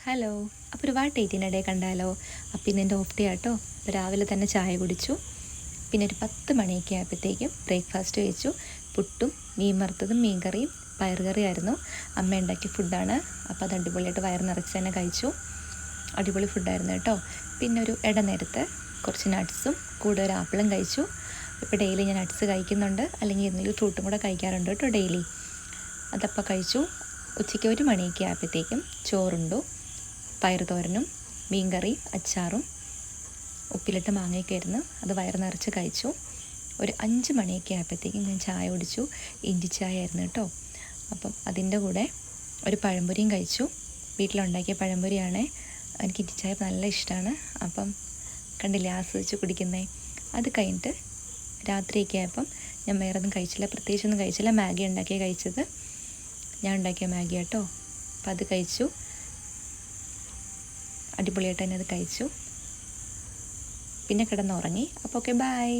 Hello. അപ്പോൾ ഒരുപാട് ഡേറ്റിനിടെ കണ്ടാലോ. അപ്പോൾ ഇന്ന് എൻ്റെ ഓഫ് ഡേ ആട്ടോ. അപ്പോൾ രാവിലെ തന്നെ ചായ കുടിച്ചു. പിന്നെ ഒരു 10 മണിയൊക്കെ ആയപ്പോഴത്തേക്കും ബ്രേക്ക്ഫാസ്റ്റ് കഴിച്ചു. പുട്ടും മീൻ വറുത്തതും മീൻ കറിയും പയറുകറിയായിരുന്നു. അമ്മ ഉണ്ടാക്കിയ ഫുഡാണ്. അപ്പോൾ അത് അടിപൊളിയായിട്ട് വയറ് നിറച്ച് തന്നെ കഴിച്ചു. അടിപൊളി ഫുഡായിരുന്നു കേട്ടോ. പിന്നെ ഒരു ഇടനേരത്ത് കുറച്ച് നട്ട്സും കൂടെ ഒരു ആപ്പിളും കഴിച്ചു. ഇപ്പോൾ ഡെയിലി ഞാൻ നട്ട്സ് കഴിക്കുന്നുണ്ട്, അല്ലെങ്കിൽ എന്തെങ്കിലും ഫ്രൂട്ടും കൂടെ കഴിക്കാറുണ്ട് കേട്ടോ ഡെയിലി. അതപ്പോൾ കഴിച്ചു. ഉച്ചയ്ക്ക് 1 മണിയൊക്കെ ആയപ്പോഴത്തേക്കും ചോറുണ്ടു. പയറുതോരനും മീൻകറി അച്ചാറും ഉപ്പിലിട്ട് മാങ്ങയൊക്കെ ആയിരുന്നു. അത് വയറ് നിറച്ച് കഴിച്ചു. ഒരു 5 മണിയൊക്കെ ആയപ്പോഴത്തേക്കും ഞാൻ ചായ കുടിച്ചു. ഇഞ്ചി ചായ ആയിരുന്നു കേട്ടോ. അപ്പം അതിൻ്റെ കൂടെ ഒരു പഴംപൊരിയും കഴിച്ചു. വീട്ടിലുണ്ടാക്കിയ പഴംപൊരിയാണ്. എനിക്ക് ഇഞ്ചി ചായ നല്ല ഇഷ്ടമാണ്. അപ്പം കണ്ടില്ലേ, ആസ്വദിച്ച് കുടിക്കുന്നേ. അത് കഴിഞ്ഞിട്ട് രാത്രിയൊക്കെ ആയപ്പം ഞാൻ വേറെ ഒന്നും കഴിച്ചില്ല, പ്രത്യേകിച്ചൊന്നും കഴിച്ചില്ല. മാഗി ഉണ്ടാക്കിയ കഴിച്ചത്, ഞാൻ ഉണ്ടാക്കിയ മാഗി കേട്ടോ. അപ്പം അത് കഴിച്ചു. അടിപൊളിയായിട്ട് തന്നെ അത് കഴിച്ചു. പിന്നെ കിടന്നുറങ്ങി. അപ്പോൾ ഓക്കെ, ബൈ.